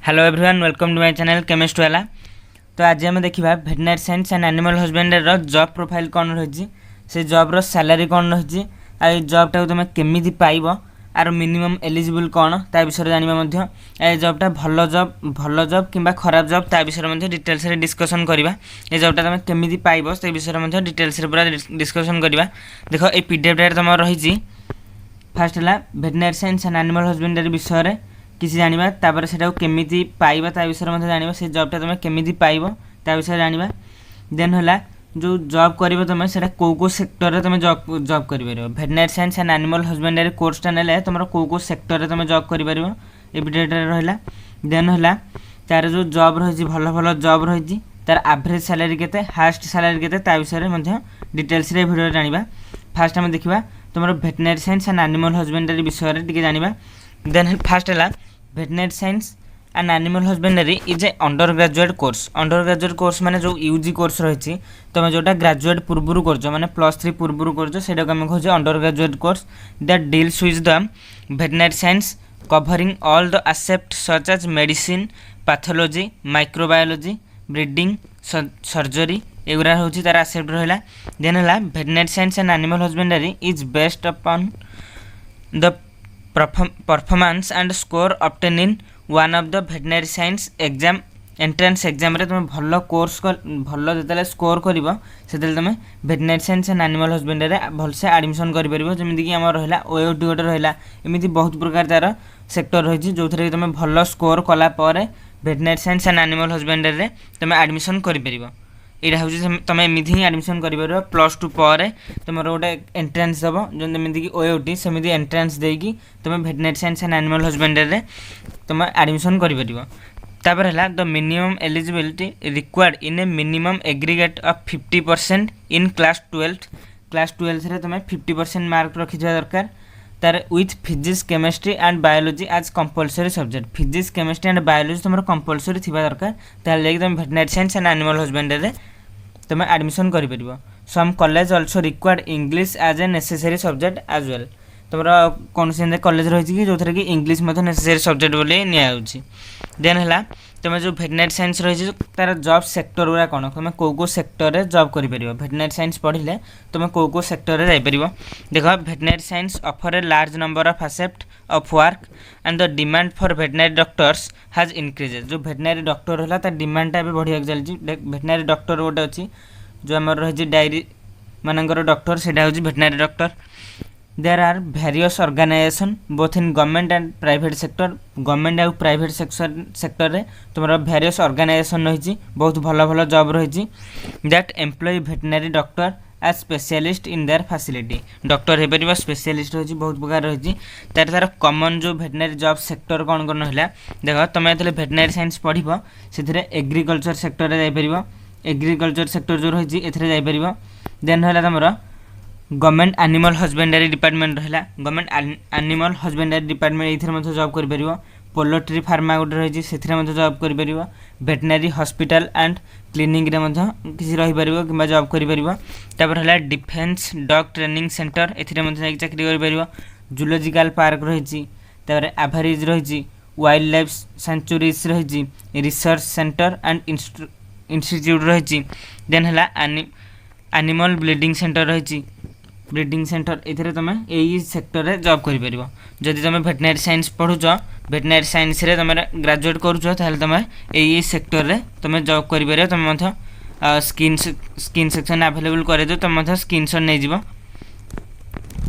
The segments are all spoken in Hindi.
Hello everyone welcome to my channel chemist वाला। तो आज आम देखा veterinary science and animal husbandry job profile कौन रही से जॉब्र सैलरी कौन रही आ जॉबटा तुम केमी पाइब आर मिनिमम एलिजिबल कौन ता विषय जाना ए जॉबटा भल जॉब कि खराब जॉब ता विषय डिटेल्स डिस्कसन करवा। ये जॉबटा तुम केमी पाइब से विषय डिटेल्स पूरा डिस्कसन करवा। देख ये पीडीएफ तुम रही फास्ट है veterinary science and animal husbandry विषय किसी जाना तापर से केमी पाइबा ता विषय जाना से जॉबटा तुम केमी पाइब ता विषय जाना। देन है जो जॉब कर तुम से कौ सेक्टर तुम जॉब कर भेटनारी साइंस एंड एनिमल हस्बेंडरी कोर्सटा ने तुम कौ सेक्टर तुम जॉब कर रहा। देन है तार जो जॉब रही भल भल जॉब रही तार एवरेज सैलरी केते हाईएस्ट सैलरी केते विषय डिटेल्स भिडियो जाना। फास्ट आम देखा तुम veterinary science and animal husbandry विषय टी जाना। देन फास्ट है veterinary science and animal husbandry is a under graduate course माने जो यूजी कोर्स रही तुम जोटा ग्रेजुएट पूर्व कर माने +3 पूर्व कर कहे under graduate course that deals with the veterinary science covering all the aspect such as medicine pathology microbiology breeding surgery एगुरा हूँ तार आसेप्ट रहा। देन है veterinary science and animal husbandry is based upon the performance and score obtain in one of the veterinary science exam entrance exam रे तुम भल कोर्स भल जो स्कोर कर तुम veterinary science and animal husbandry भलसे एडमिशन करमिक आम रहा ओएटी गोटे रहा एमती बहुत प्रकार तार सेक्टर रही जो थे तुम भल स्कोर कलापर veterinary science and animal husbandry तुम एडमिशन कर यहाँ हूँ तुम एमती ही एडमिशन कर +2 पर तुम गोटे एंट्रेंस दब जमीक ओएटी सेमती एंट्रेंस देकी तुम veterinary science and animal husbandry तुम एडमिशन कर है the minimum eligibility required in a minimum aggregate of 50% in class 12 तुम 50% मार्क रखी दरकार तार with physics chemistry and biology as compulsory subject physics chemistry and biology तुम कंपलसरी थी दरकार ताले तुम veterinary science and animal husbandry तुम एडमिशन कर some college also required English as a necessary subject as well तुम कौन से कॉलेज रही जो थे कि इंग्लिश नेसेसरी सब्जेक्ट बोली नि। देन है तुम जो भेटनारी साइंस रही तार जॉब सेक्टर गुरा कौन तुम कौ सेक्टर रे जॉब कर भेटनारी साइंस पढ़ले तुम कौ सेक्टर रे जाइपर। देख veterinary science offer a large number of aspect of work and the demand for veterinary doctors has increases जो भेटनारी डॉक्टर है तार डिमांडटा भी बढ़िया चलती। भेटनारी डॉक्टर गोटे अच्छी जो आम रही डायरी मानकर डॉक्टर से veterinary doctor. There are various organization both in government and private sector government और प्राइवेट सेक्टर रे तुम वेरियस ऑर्गेनाइजेशन रही बहुत भल भल जॉब रही that employ veterinary doctor as specialist in their facility doctor हो पार स्पेशलिस्ट रही बहुत प्रकार रही तार कॉमन जो भेटनारी जॉब सेक्टर कौन कौन है देख तुम जो भेटनारी साइंस पढ़ से एग्रीकल्चर सेक्टर में जापर एग्रीकल्चर सेक्टर जो रही जापर। देन है तुम गवर्नमेंट एनिमल हस्बेंडरी डिपार्टमेंट रहा गवर्नमेंट एनिमल हस्बेंडरी डिपार्टमेंट ये जॉब कर पोल्ट्री फार्मा गोटे रही से जॉब कर भेटनारी हॉस्पिटल एंड क्लिनिक किसी रहीपर कि जॉब कर है डिफेन्स डॉग ट्रेनिंग सेंटर ए चाकरी कर जूलॉजिकल पार्क रही एवरेज रही वाइल्ड लाइफ सेंचुरीज रही रिसर्च सेंटर एंड इंस्टीट्यूट रही। देन है एनिमल ब्रीडिंग सेंटर रही ब्रीडिंग सेंटर ये तुम यही सेक्टर रे जॉब कर जदि तुम भेटनारी साइंस पढ़ुच भेटनारी साइंस रे तुम ग्रेजुएट करुच तुम यही सेक्टर रे तुम जॉब कर तुम स्किन सेक्शन अवेलेबल कर तुम स्किन शॉट नहीं जीव।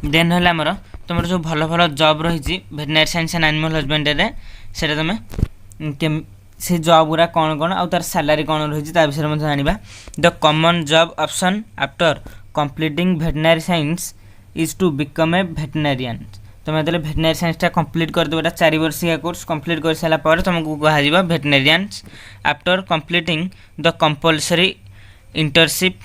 देन है आमर तुम जो भल भल जॉब रही भेटनारी साइंस एंड एनिमल हस्बेंडरी से तुम से जॉब गुरा कौन कौन आ तार सैलरी कौन रही विषय जाना। The common job option after completing veterinary science is to become a veterinarian तुम जो भेटनारी साइंसटा कंप्लीट कर दो 4 वर्षिया कोर्स कंप्लीट कर सारापर तुमको कह veterinarians after completing the compulsory internship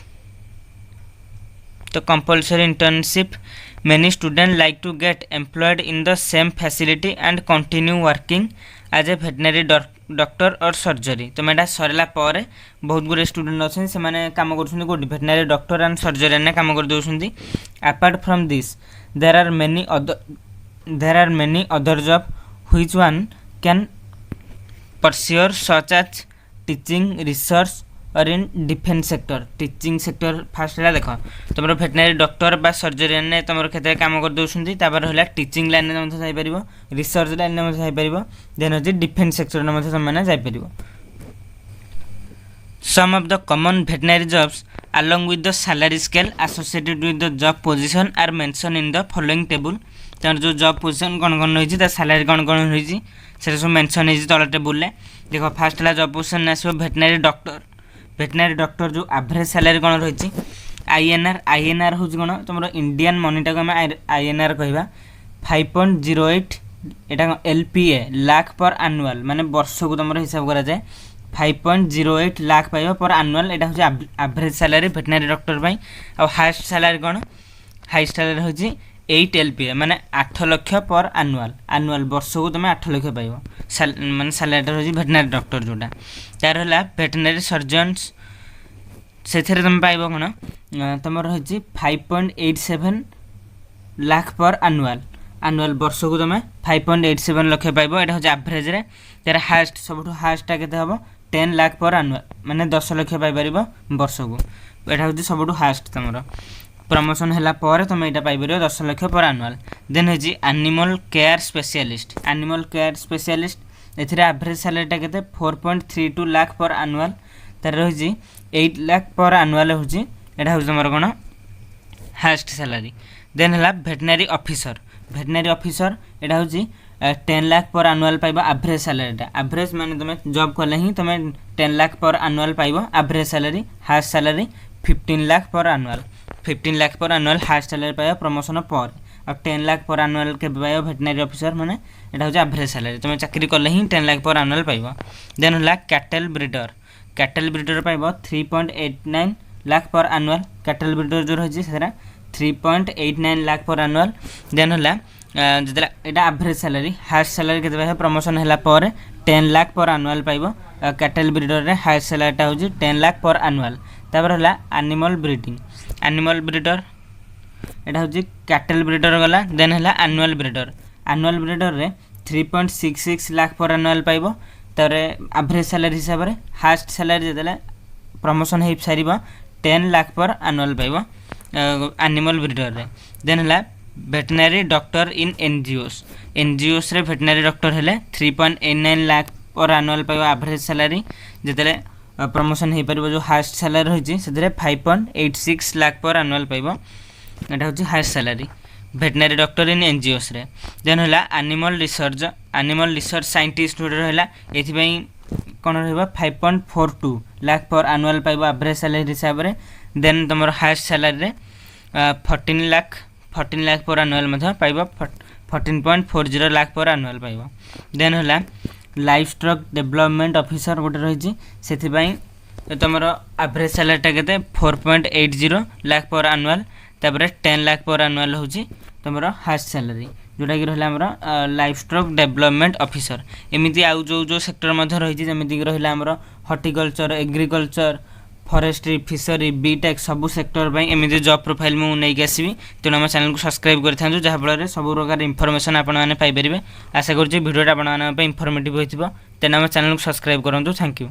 many students like to get employed in the same facility and continue working as a veterinary doctor or surgery तुम एटा सरला पर बहुत गुरे स्टूडेंट अच्छे से माने काम कर भेटनारी डॉक्टर एंड सर्जरी ने काम कर दउछंती। Apart from this there are many other job which one can pursue such as teaching research और in defence sector teaching sector first है देख तुम भेटनारी डॉक्टर बा सर्जरीन ने तुम क्षेत्र काम कर दौरान तापर है टीचिंग लाइन में जापर रिसर्च लाइन में जापर देन हूँ डिफेन्स सेक्टर में तुमने जापर some of the common veterinary jobs along with the salary scale associated with the job position are mentioned in the following table तार जो जॉब पोजिशन कौन कौन रही है सैलरी कौन कौन रही है सब मेंशन है तल टेबुल में देखो फास्ट है जॉब पोजिशन आसो भेटनरी डॉक्टर जो एवरेज सैलरी कौन रही आईएनआर हूँ कौन तुम इंडियन मनीटा को आम आईएनआर कह 5.08 यहाँ एलपीए लाख पर एनुअल माने वर्ष को तुम हिसाब करा जाए 5.08 लाख पाइबा पर एनुअल यहाँ हूँ एवरेज सैलरी भेटनरी डॉक्टर पाई और हाईएस्ट सैलरी कौन हाईएस्ट सैलरी हूँ 8 एलपीए माने 8 लाख पर एनुअल वर्ष को तुम 8 लाख पाइब माने सैलरी हूँ भेटनरी डॉक्टर जोटा तार है भेटनरी सर्जन्स से तुम पाइब कौन तुम रही 5.87 लाख पर एनुअल वर्ष को तुम 5.87 लाख पाइब यहाँ हूँ एवरेज तार हाएस्ट सब हाएस्ट के हम 10 लाख पर एनुअल माने 10 लाख पाइपर वर्ष को यहाँ हूँ सब हाएस्ट तुम प्रमोशन है तुम यहाँ पाइपर 10 लाख पर एनुअल देन हूँ एनिमल केयर स्पेशलिस्ट एथिरे एवरेज सैलरीटा के 4.32 लाख पर एनुअल तार रही 8 लाख पर एनुअल हूँ यहाँ हूँ तुम कौन हाएस्ट सैलरी देन है भेटनरी ऑफिसर यहाँ हूँ 10 लाख पर एनुअल पाइब एवरेज सैलरीटा एवरेज माने तुम जॉब कले ही तुम 10 लाख पर एनुअल पाइब average salary highest salary 15 lakh पर एनुअल हाएस्ट सैलरी पाइब प्रमोशन पर और 10 लाख पर एनुअल के पाइब भेटनरी ऑफिसर माने यहाँ हूँ एवरेज सैलरी तुम चाकरी कले ही 10 लाख पर एनुअल पाइब देन है कैटल ब्रीडर पाइब 3.89 लाख पर एनुअल कैटल ब्रीडर जो रही है 3.89 लाख पर एनुअल देन है जो यहाँ एवरेज सैलरी हाएस्ट सैलरी के प्रमोशन है 10 लाख पर एनुअल पाइब कैटल ब्रीडर रे हाएस्ट सैलरीटा हूँ 10 लाख पर एनुअल तापर है एनिमल ब्रीडर यहाँ हूँ कैटल ब्रीडर गला देन है एनुअल ब्रीडर रे 3.66 लाख पर एनुअल पाइब तार एवरेज सैलरी हिसाब से हाएस्ट सैलरी जो प्रमोशन हो सार 10 लाख पर एनुअल पाइब एनिमल ब्रीडर रे देन है भेटनरी डॉक्टर इन एनजीओस रे भेटनरी डॉक्टर है 3.89 लाख पर एनुअल पाइब एवरेज सैलरी जिते प्रमोशन हो पार जो हाएस्ट सैलरी रही है 5.86 लाख पर एनुअल पाइब यहाँ हूँ हाएस्ट सैलरी भेटनरी डॉक्टर इन एनजीओस रे देन है एनिमल रिसर्च साइंटिस्ट रहा ये कौन रहा 5.42 लाख पर एनुअल पाइब एवरेज सैलरी हिसाब से देन तुम हाएस्ट सैलरी 14 लाख पर एनुअल पाइब 14.40 लाख पर एनुअल पाइब देन है लाइफ स्टॉक डेवलपमेंट ऑफिसर गोटे रही से तुम एवरेज सैलरीटा के 4.80 लाख पर एनुअल तापर 10 लाख पर एनुअल हूँ तुम हाएस्ट सैलरी जोटा कि रहा आमर लाइफ स्टॉक डेवलपमेंट ऑफिसर एमती आउ जो सेक्टर रही जमीक रहा आमर horticulture agriculture forestry fishery BTech सबू सेक्टर पर एमती जॉब प्रोफाइल मुझे नहीं आसवि तेणु आम चैनल को सब्सक्राइब कर था जहाँफल सब प्रकार इनफॉरमेशन आपने पाइपर आशा करुँच भिडियोटा आप इनफॉर्मेटिव होती तेणु आम चैनल को सब्सक्राइब करूँ थैंक यू।